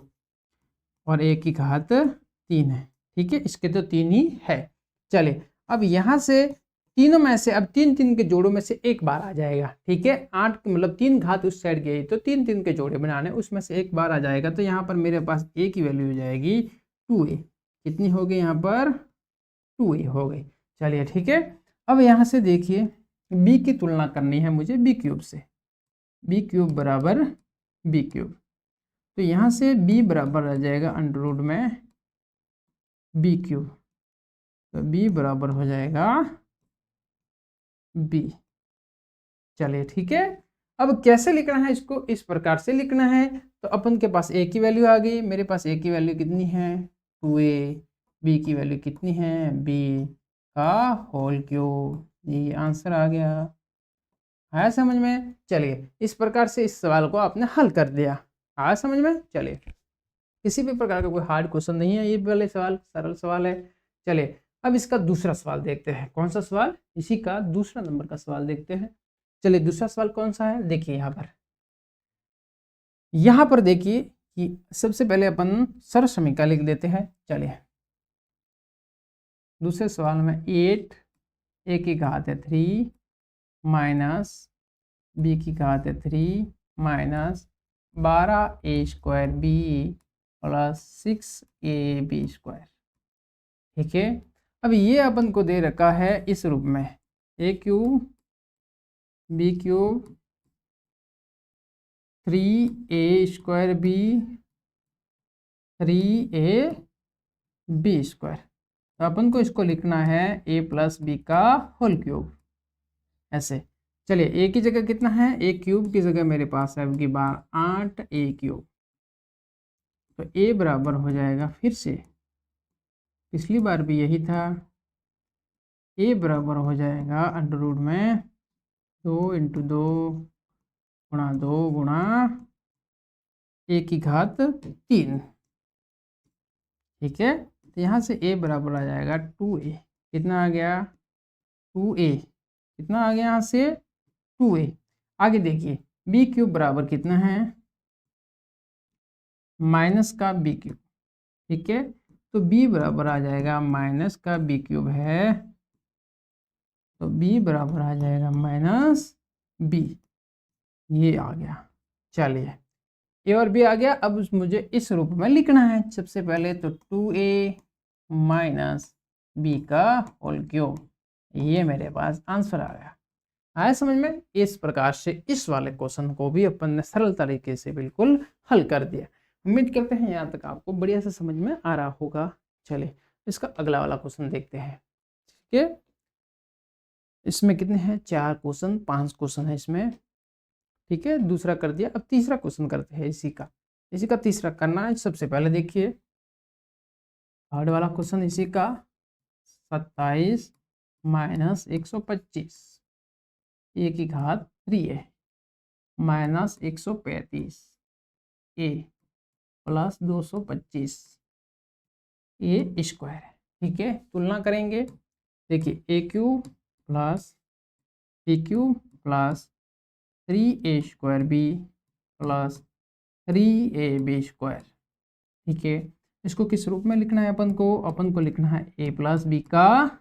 और a की घात 3 है। ठीक है, इसके तो 3 ही है। चलिए अब यहाँ से तीनों में से अब 3 3 के जोड़ों में से एक बार आ जाएगा। ठीक है, 8 मतलब 3 घात उस साइड गई तो 3 3 के जोड़े बनाने, उसमें से एक बार आ जाएगा। तो यहाँ पर मेरे पास a की वैल्यू हो जाएगी 2a। कितनी हो गई यहाँ पर? 2a हो गई। चलिए ठीक है, अब यहाँ से देखिए b की तुलना करनी है मुझे b क्यूब से। b क्यूब बराबर b क्यूब, तो यहाँ से b बराबर आ जाएगा अंडर रूट में b क्यूब, तो b बराबर हो जाएगा b। चलिए ठीक है, अब कैसे लिखना है इसको? इस प्रकार से लिखना है। तो अपन के पास a की वैल्यू आ गई, मेरे पास a की वैल्यू कितनी है? 2a। b की वैल्यू कितनी है? b का होल क्यूब। ये आंसर आ गया, आया समझ में? चलिए इस प्रकार से इस सवाल को आपने हल कर दिया। आया समझ में? चलिए किसी भी प्रकार का कोई हार्ड क्वेश्चन नहीं है, ये वाले सवाल सरल सवाल है। चलिए अब इसका दूसरा सवाल देखते हैं। कौन सा सवाल? इसी का दूसरा नंबर का सवाल देखते हैं। चलिए दूसरा सवाल कौन सा है, देखिए यहाँ पर देखिए कि सबसे पहले अपन सर्व समीकरण लिख देते हैं। चलिए दूसरे सवाल में 8 a की घात है 3 माइनस b की घात है 3 minus 12a² b plus 6ab²। ठीक है, अब ये अपन को दे रखा है इस रूप में a cube b cube 3a² b 3ab²। तो अपन को इसको लिखना है a प्लस b का होल क्यूब ऐसे। चलिए a की जगह कितना है? a क्यूब की जगह मेरे पास है अब की बार 8a³। तो a बराबर हो जाएगा, फिर से पिछली बार भी यही था, a बराबर हो जाएगा अंडर रूट में 2 × 2 गुणा 2 गुणा a की घात 3। ठीक है, तो यहाँ से a बराबर आ जाएगा 2a। कितना आ गया? 2a। कितना आ गया यहाँ से? 2a। आगे देखिए b क्यूब बराबर कितना है? माइनस का b क्यूब। ठीक है, तो b बराबर आ जाएगा माइनस का b क्यूब है, तो b बराबर आ जाएगा माइनस b। ये आ गया। चलिए a और b आ गया। अब मुझे इस रूप में लिखना है। सबसे पहले तो 2a माइनस b का होल क्यूब, ये मेरे पास आंसर आ गया। आया समझ में? इस प्रकार से इस वाले क्वेश्चन को भी अपन ने सरल तरीके से बिल्कुल हल कर दिया। उम्मीद करते हैं यहाँ तक आपको बढ़िया से समझ में आ रहा होगा। चलिए इसका अगला वाला क्वेश्चन देखते हैं। ठीक है, इसमें कितने हैं? 4 क्वेश्चन, 5 क्वेश्चन है इसमें। ठीक है, दूसरा कर दिया। अब तीसरा क्वेश्चन करते हैं इसी का तीसरा करना है। सबसे पहले देखिए थर्ड वाला क्वेश्चन इसी का 27 माइनस 125 a की घात 3a minus 135 a plus 225 a²। ठीक है, तुलना करेंगे। देखिए a cube plus b cube plus 3a² b plus 3ab²। ठीक है, इसको किस रूप में लिखना है अपन को? अपन को लिखना है a प्लस b का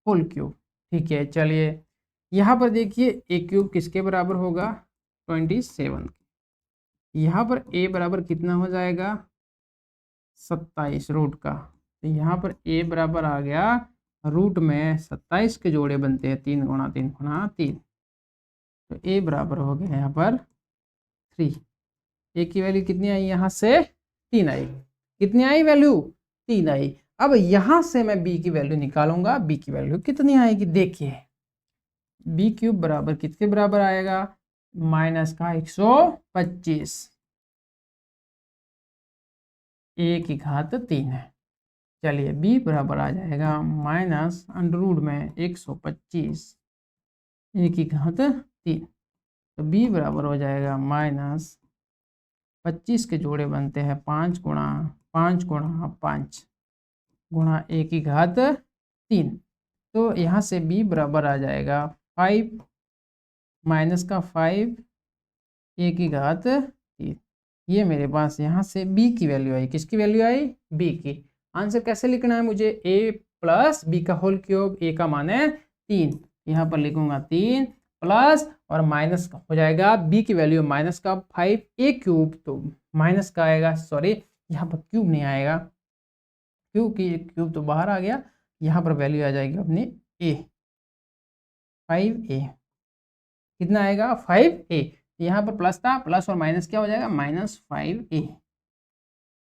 होल क्यूब। ठीक है, चलिए यहाँ पर देखिए a क्यूब किसके बराबर होगा? 27। यहाँ पर a बराबर कितना हो जाएगा? 27 रूट का। तो यहाँ पर a बराबर आ गया रूट में 27 के जोड़े बनते हैं 3 गुणा 3 गुणा 3। तो a बराबर हो गया यहाँ पर 3। a की वैल्यू कितनी आई? यहाँ से 3 आई। कितनी आई वैल्यू? 3 आई। अब यहाँ से मैं b की वैल्यू निकालूंगा। b की वैल्यू कितनी आएगी? देखिए b क्यूब बराबर किसके बराबर आएगा? माइनस का 125 a की घात 3 है। चलिए b बराबर आ जाएगा माइनस अंडर रूट में 125 a की घात 3। तो b बराबर हो जाएगा माइनस 25 के जोड़े बनते हैं 5 गुणा 5 गुणा 5। गुणा ए की घात 3। तो यहाँ से b बराबर आ जाएगा 5 माइनस का 5 ए की घात 3। ये मेरे पास यहाँ से b की वैल्यू आई। किसकी वैल्यू आई? b की। आंसर कैसे लिखना है मुझे? a प्लस बी का होल क्यूब, a का मान है 3, यहाँ पर लिखूंगा 3 प्लस और माइनस हो जाएगा b की वैल्यू माइनस का 5a क्यूब, तो माइनस का आएगा, सॉरी यहाँ पर क्यूब नहीं आएगा, क्यूब तो बाहर आ गया, यहाँ पर वैल्यू आ जाएगी अपनी a, 5a। कितना आएगा? 5a। यहाँ पर प्लस था, प्लस और माइनस क्या हो जाएगा? माइनस 5a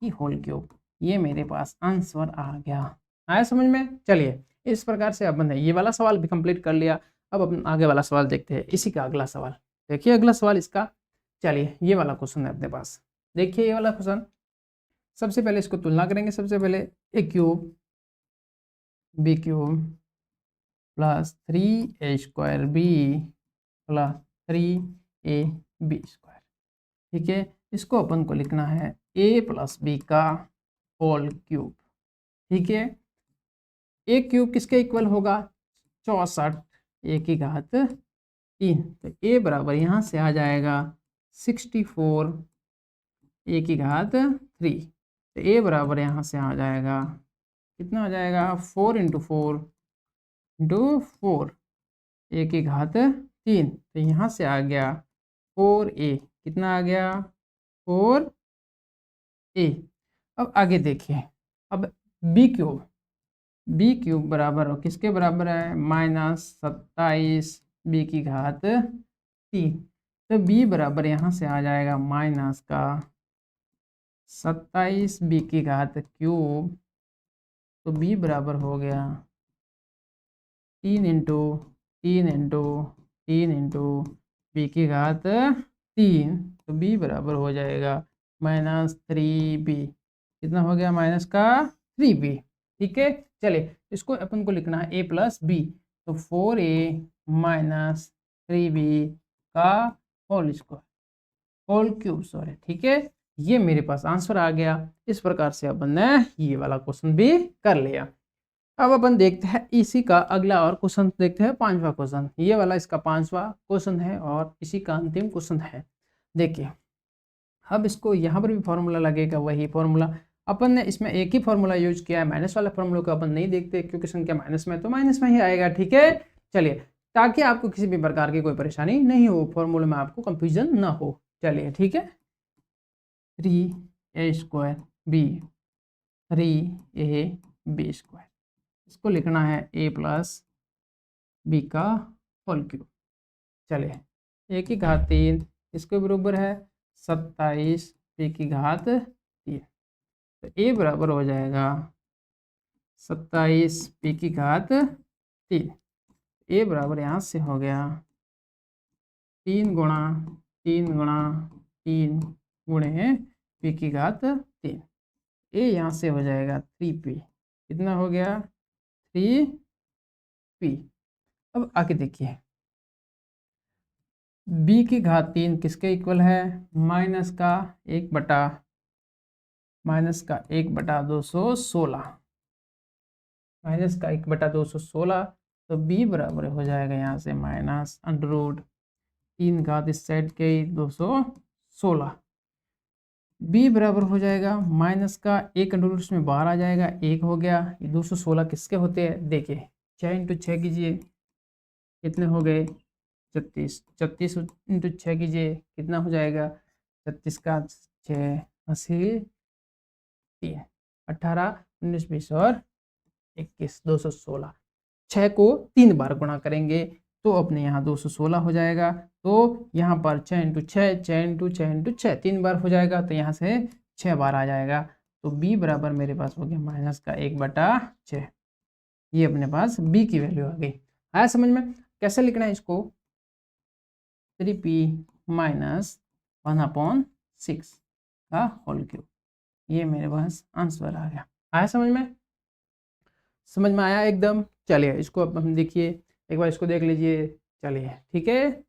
की होल क्यूब। ये मेरे पास आंसर आ गया। आया समझ में? चलिए इस प्रकार से अपन ने ये वाला सवाल भी कंप्लीट कर लिया। अब अपन आगे वाला सवाल देखते हैं, इसी का अगला सवाल। देखिए अगला सवाल इसका, चलिए ये वाला क्वेश्चन है अपने पास। देखिए ये वाला क्वेश्चन, सबसे पहले इसको तुलना करेंगे। सबसे पहले a cube b cube plus 3a² b plus 3ab²। ठीक है, इसको अपन को लिखना है a प्लस बी का होल क्यूब। ठीक है, ए क्यूब किसके इक्वल होगा? 64 ए की घात 3। तो ए बराबर यहाँ से आ जाएगा 64 ए की घात 3। तो ए बराबर यहाँ से आ जाएगा, कितना आ जाएगा? 4 × 4 × 4 ए की घात 3। तो यहाँ से आ गया 4a। कितना आ गया? 4a। अब आगे देखिए, अब बी क्यूब बराबर किसके बराबर है? -27 बी की घात 3। तो b बराबर यहाँ से आ जाएगा माइनस का 27 बी की घात क्यूब। तो b बराबर हो गया 3 × 3 × बी की घात 3। तो b बराबर हो जाएगा -3b। कितना हो गया? माइनस का 3b। ठीक है, चलिए इसको अपन को लिखना है a प्लस बी। तो 4a माइनस 3b का होल क्यूब, सॉरी। ठीक है, ये मेरे पास आंसर आ गया। इस प्रकार से अपन ने ये वाला क्वेश्चन भी कर लिया। अब अपन देखते हैं इसी का अगला और क्वेश्चन देखते हैं, 5वां क्वेश्चन। ये वाला इसका 5वां क्वेश्चन है और इसी का अंतिम क्वेश्चन है। देखिए अब इसको यहाँ पर भी फॉर्मूला लगेगा, वही फॉर्मूला। अपन ने इसमें एक ही फॉर्मूला यूज किया है, माइनस वाला फॉर्मूला को अपन नहीं देखते क्योंकि संख्या माइनस में, तो माइनस में ही आएगा। ठीक है, चलिए ताकि आपको किसी भी प्रकार की कोई परेशानी नहीं हो, फॉर्मूले में आपको कंफ्यूजन ना हो। चलिए ठीक है, 3a² b 3ab², इसको लिखना है a प्लस बी का होल क्यूब। चलिए a की घात 3 इसके बराबर है 27 बी की घात 3। तो a बराबर हो जाएगा 27 बी की घात 3। a बराबर यहाँ से हो गया 3 × 3 गुणे p की घात 3। a यहाँ से हो जाएगा 3p। कितना हो गया? 3p। अब आगे देखिए, b की घात 3 किसके इक्वल है? माइनस का 1/216, माइनस का 1/216। तो b बराबर हो जाएगा यहाँ से माइनस √3 घात इस साइड के 216। b बराबर हो जाएगा माइनस का 1 इसमें बाहर आ जाएगा, 1 हो गया। ये 216 किसके होते हैं? देखिए 6 × 6 कीजिए, कितने हो गए? 36। 36 × 6 कीजिए, कितना हो जाएगा? 36 का 6 80 3 18 19 20 और 21 216। 6 को 3 बार गुणा करेंगे तो अपने यहाँ 216 हो जाएगा। तो यहाँ पर 6 × 6 6 × 6 × 6 3 बार हो जाएगा, तो यहाँ से 6 बार आ जाएगा। तो b बराबर मेरे पास हो गया माइनस का 1/6। ये अपने पास b की वैल्यू आ गई। आया समझ में? कैसे लिखना है इसको? 3p माइनस 1/6 का होल क्यूब। ये मेरे पास आंसर आ गया। आया समझ में? समझ में आया एकदम? चलिए इसको अब हम देखिए, एक बार इसको देख लीजिए। चलिए ठीक है,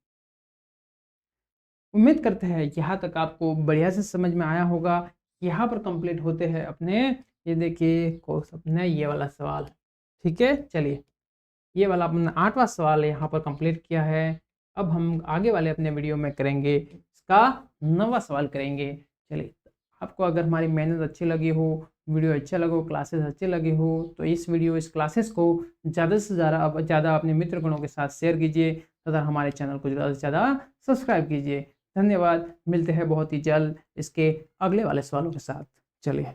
उम्मीद करते हैं यहाँ तक आपको बढ़िया से समझ में आया होगा। यहाँ पर कंप्लीट होते हैं अपने ये देखिए क्वेश्चन है ये वाला सवाल। ठीक है, चलिए ये वाला अपना 8वां सवाल यहाँ पर कंप्लीट किया है। अब हम आगे वाले अपने वीडियो में करेंगे इसका 9वां सवाल करेंगे। चलिए, आपको अगर हमारी मेहनत अच्छी लगी हो, वीडियो अच्छा लगा हो, क्लासेस अच्छे लगे हो, तो इस क्लासेस को ज़्यादा से ज़्यादा अपने मित्रगणों के साथ शेयर कीजिए तथा हमारे चैनल को ज़्यादा से ज़्यादा सब्सक्राइब कीजिए। धन्यवाद, मिलते हैं बहुत ही जल्द इसके अगले वाले सवालों के साथ। चलिए।